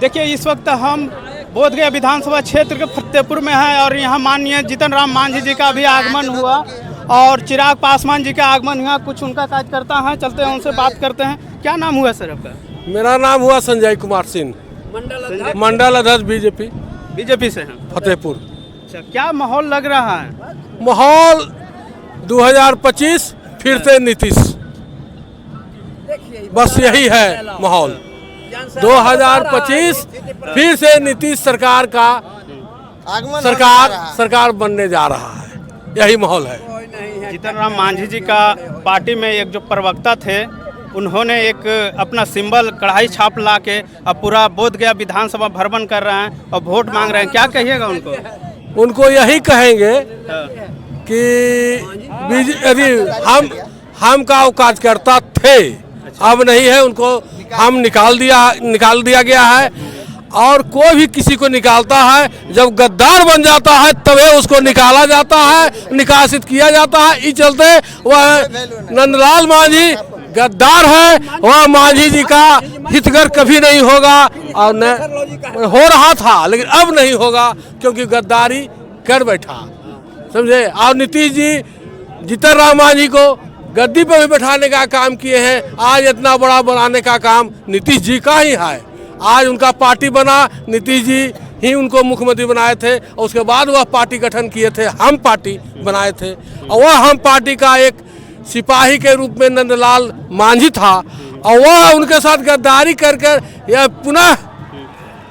देखिए इस वक्त हम बोधगया विधानसभा क्षेत्र के फतेहपुर में हैं और यहाँ माननीय जीतन राम मांझी जी का भी आगमन हुआ और चिराग पासवान जी का आगमन हुआ। कुछ उनका कार्यकर्ता हैं, चलते हैं उनसे बात करते हैं। क्या नाम हुआ सर आपका? मेरा नाम हुआ संजय कुमार सिंह, मंडल अध्यक्ष बीजेपी से हैं फतेहपुर। अच्छा, क्या माहौल लग रहा है? माहौल 2025 फिर से नीतीश, बस यही है माहौल। 2025 फिर से नीतीश सरकार का सरकार बनने जा रहा है, यही माहौल है। जीतन राम मांझी जी का पार्टी में एक जो प्रवक्ता थे, उन्होंने एक अपना सिंबल कढ़ाई छाप ला के अब पूरा बोधगया विधानसभा भ्रमण कर रहे हैं और वोट मांग रहे हैं। क्या कहिएगा उनको? उनको यही कहेंगे कि हम का कार्यकर्ता थे, अब नहीं है, उनको हम निकाल दिया गया है। और कोई भी किसी को निकालता है, जब गद्दार बन जाता है तभी उसको निकाला जाता है, निकासित किया जाता है। इस चलते वह नंदलाल मांझी गद्दार है, वह मांझी जी का हितगर कभी नहीं होगा और न हो रहा था, लेकिन अब नहीं होगा क्योंकि गद्दारी कर बैठा, समझे। और नीतीश जी जीतन राम मांझी को गद्दी पर भी बैठाने का काम किए हैं। आज इतना बड़ा बनाने का काम नीतीश जी का ही है। आज उनका पार्टी बना, नीतीश जी ही उनको मुख्यमंत्री बनाए थे और उसके बाद वह पार्टी गठन किए थे, हम पार्टी बनाए थे। और वह हम पार्टी का एक सिपाही के रूप में नंदलाल मांझी था और वह उनके साथ गद्दारी कर यह पुनः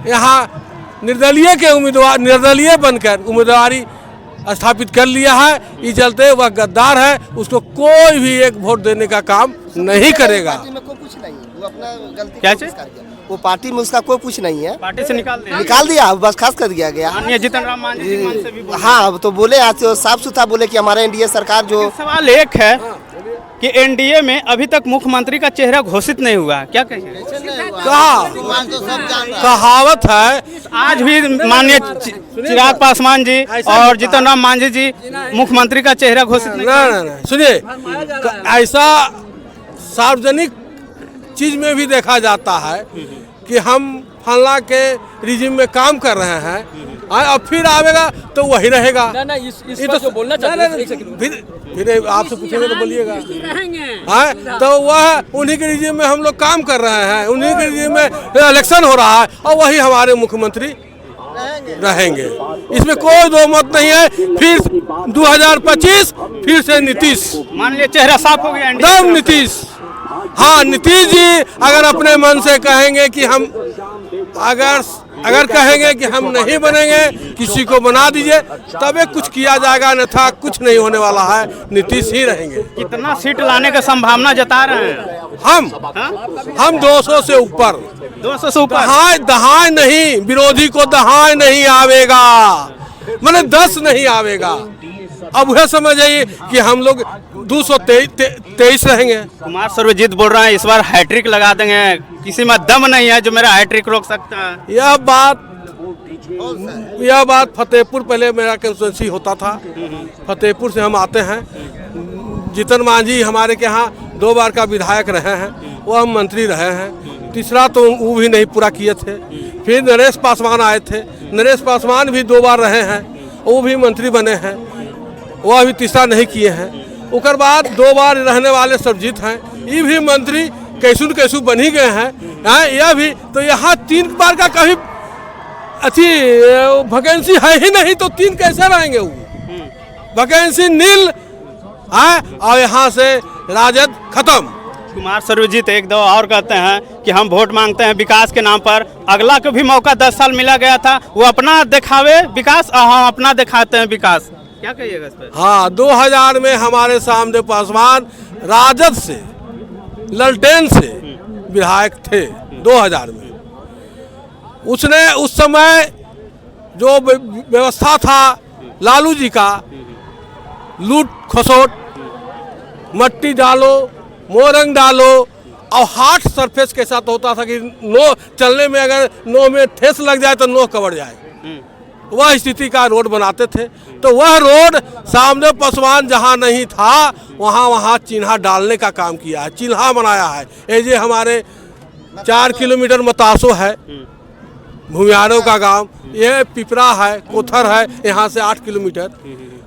यहाँ निर्दलीय बनकर उम्मीदवारी स्थापित कर लिया है। इस चलते वह गद्दार है, उसको कोई भी एक वोट देने का काम नहीं करेगा। क्या चीज? वो पार्टी में उसका कोई कुछ नहीं है, पार्टी से निकाल दिया, बस खास कर दिया गया। माननीय जीतन राम मांझी जी मन से भी बोले। हाँ, तो बोले आज साफ सुथरा बोले कि हमारा एनडीए सरकार जो। सवाल एक है कि एनडीए में अभी तक मुख्यमंत्री का चेहरा घोषित नहीं हुआ, क्या कहिए? कहावत है, आज भी माननीय चिराग पासवान जी और जीतन राम मांझी जी मुख्यमंत्री का चेहरा घोषित नहीं। सुनिए, ऐसा सार्वजनिक चीज में भी देखा जाता है कि हम फला के रिजिम में काम कर रहे हैं, अब फिर आवेगा तो वही रहेगा। इस तो जो बोलना चाहते हैं, फिर आपसे पूछेंगे तो बोलिएगा। हाँ, तो वह उन्हीं के रिजिम में हम लोग काम कर रहे हैं, उन्हीं के रिजिम में इलेक्शन हो रहा है और वही हमारे मुख्यमंत्री रहेंगे। इसमें कोई दो मत नहीं है। फिर 2025 फिर से नीतीश, मान लिया चेहरा साफ हो गया एकदम नीतीश। हाँ, नीतीश जी अगर अपने मन से कहेंगे कि हम अगर कहेंगे कि हम नहीं बनेंगे, किसी को बना दीजिए, तबे कुछ किया जाएगा, अन्यथा कुछ नहीं होने वाला है। नीतीश ही रहेंगे। कितना सीट लाने का संभावना जता रहे हैं? हम 200 से ऊपर। 200 से ऊपर? दहाई नहीं, विरोधी को दहाई नहीं आवेगा, मैंने 10 नहीं आवेगा। अब वह समझ आइए कि हम लोग 223 रहेंगे। कुमार सर्वजीत बोल रहे हैं इस बार हैट्रिक लगा देंगे, किसी में दम नहीं है जो मेरा हैट्रिक रोक सकता है। यह बात फतेहपुर, पहले मेरा कंस्टिट्यूंसी होता था, फतेहपुर से हम आते हैं। जीतन मांझी हमारे के यहाँ 2 बार का विधायक रहे हैं, वह मंत्री रहे हैं, तीसरा तो वो भी नहीं पूरा किए थे। फिर नरेश पासवान आए थे, नरेश पासवान भी 2 बार रहे हैं, वो भी मंत्री बने हैं, वह अभी तीसरा नहीं किए हैं। उसके बाद 2 बार रहने वाले सर्वजीत हैं, ये भी मंत्री कैसू बन ही गए हैं। यह भी तो यहाँ 3 बार का कभी अच्छी वैकेंसी है ही नहीं, तो 3 कैसे रहेंगे? वो वैकेंसी नील है और यहाँ से राजद खत्म। कुमार सर्वजीत एक दो और कहते हैं कि हम वोट मांगते हैं विकास के नाम पर। अगला को भी मौका 10 साल मिला गया था, वो अपना दिखावे विकास और हम अपना दिखाते हैं विकास। क्या कहिएगा इस पर? हाँ, 2000 में हमारे सामने पासवान राजद से, ललटेन से विधायक थे 2000 में। उसने उस समय जो व्यवस्था था लालू जी का, लूट खसोट, मट्टी डालो, मोरंग डालो और हार्ड सरफेस के साथ होता था कि नो चलने में अगर नो में ठेस लग जाए तो नो कवर जाए, वह स्थिति का रोड बनाते थे। तो वह रोड सामने पासवान जहाँ नहीं था वहाँ चिन्हा डालने का काम किया है, चिन्हा बनाया है। ये जो हमारे 4 किलोमीटर मतासो है, भूमियारों का गांव, ये पिपरा है, कोथर है, यहाँ से 8 किलोमीटर।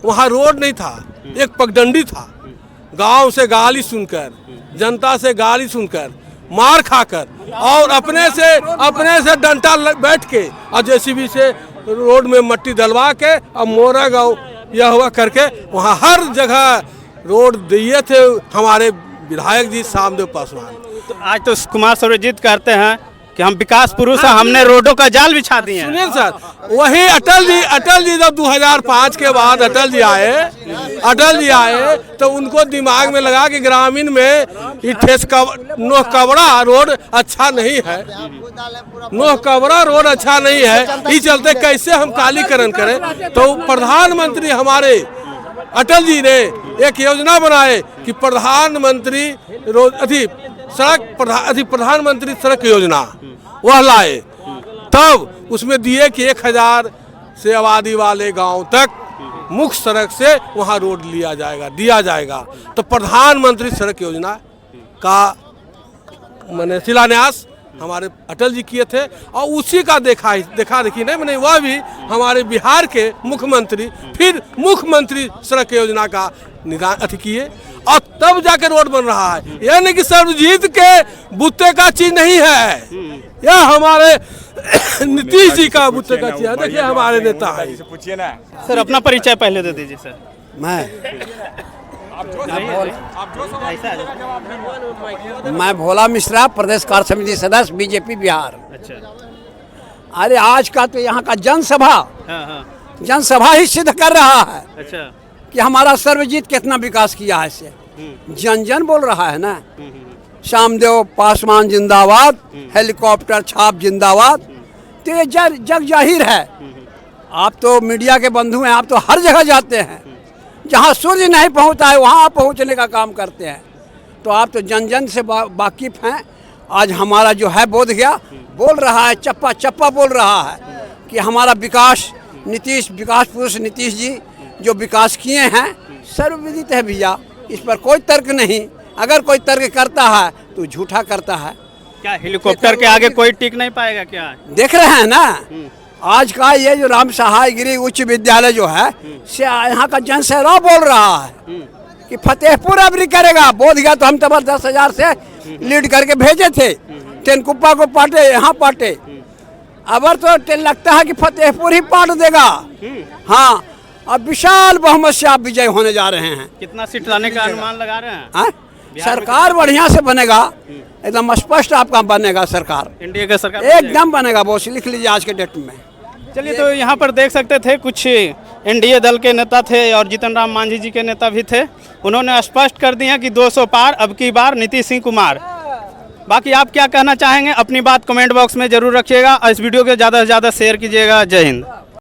वहाँ रोड नहीं था, एक पगडंडी था। गांव से गाली सुनकर, जनता से गाली सुनकर, मार खाकर और अपने से डंटा बैठ के और जेसीबी से रोड में मट्टी डलवा के और मोरा गाँव यह हुआ करके वहाँ हर जगह रोड दिए थे हमारे विधायक जी शामदेव पासवान। तो आज तो कुमार सर्वजित कहते हैं कि हम विकास पुरुष हैं, हमने रोडों का जाल बिछा दिए हैं। सुनिए सर, वही अटल जी जब 2005 के बाद अटल जी आए तो उनको दिमाग में लगा कि ग्रामीण में नोह कबरा रोड अच्छा नहीं है, नोह कबरा रोड अच्छा नहीं है, इस चलते कैसे हम कालीकरण करें। तो प्रधानमंत्री हमारे अटल जी ने एक योजना बनाए कि प्रधानमंत्री सड़क योजना वह लाए, तब उसमें दिए कि 1000 से आबादी वाले गांव तक मुख्य सड़क से वहां रोड दिया जाएगा। तो प्रधानमंत्री सड़क योजना का मैंने शिलान्यास हमारे अटल जी किए थे और उसी का देखा देखी नहीं मैंने, वह भी हमारे बिहार के मुख्यमंत्री फिर मुख्यमंत्री सड़क योजना का निदान किए और तब जाके रोड बन रहा है। यानी कि सर्वजीत के बुत्ते का चीज नहीं है, यह हमारे नीतीश जी का बुत्ते का चीज है। देखिए हमारे नेता है। सर अपना परिचय पहले दे दीजिए सर। मैं भोला मिश्रा, प्रदेश कार्य समिति सदस्य, बीजेपी बिहार। अच्छा। अरे आज का तो यहाँ का जनसभा ही सिद्ध कर रहा है अच्छा कि हमारा सर्वजीत कितना विकास किया है। इससे जन बोल रहा है ना, शामदेव पासवान जिंदाबाद, हेलीकॉप्टर छाप जिंदाबाद। तो ये जग जाहिर है। आप तो मीडिया के बंधु हैं, आप तो हर जगह जाते हैं, जहाँ सूर्य नहीं पहुँचता है वहाँ आप पहुँचने का काम करते हैं। तो आप तो जन से वाकिफ हैं। आज हमारा जो है बोध गया बोल रहा है, चप्पा चप्पा बोल रहा है कि हमारा विकास विकास पुरुष नीतीश जी जो विकास किए हैं सर्वविदित है भैया, इस पर कोई तर्क नहीं। अगर कोई तर्क करता है तो झूठा करता है। क्या हेलीकॉप्टर के आगे कोई टिक नहीं पाएगा क्या? देख रहे हैं ना, आज का ये जो राम सहाय गिरी उच्च विद्यालय जो है से यहाँ का जनसैलाब बोल रहा है कि फतेहपुर अबरी करेगा। बोध गया तो हम तो 10,000 से लीड करके भेजे थे, तेनकुप्पा को पाटे, यहाँ पाटे। अब तो लगता है कि फतेहपुर ही पाट देगा। हाँ, अब विशाल बहुमत से आप विजय होने जा रहे हैं। कितना सीट लाने का अनुमान लगा रहे हैं? सरकार बढ़िया से बनेगा, एकदम स्पष्ट आपका बनेगा सरकार, एनडीए का सरकार एकदम बनेगा। बॉस लिख लीजिए आज के डेट में। चलिए, तो यहाँ पर देख सकते थे कुछ एनडीए दल के नेता थे और जीतन राम मांझी जी के नेता भी थे। उन्होंने स्पष्ट कर दिया कि 200 पार अब की बार नीतीश सिंह कुमार। बाकी आप क्या कहना चाहेंगे अपनी बात कमेंट बॉक्स में जरूर रखिएगा और इस वीडियो को ज़्यादा से ज़्यादा शेयर कीजिएगा। जय हिंद।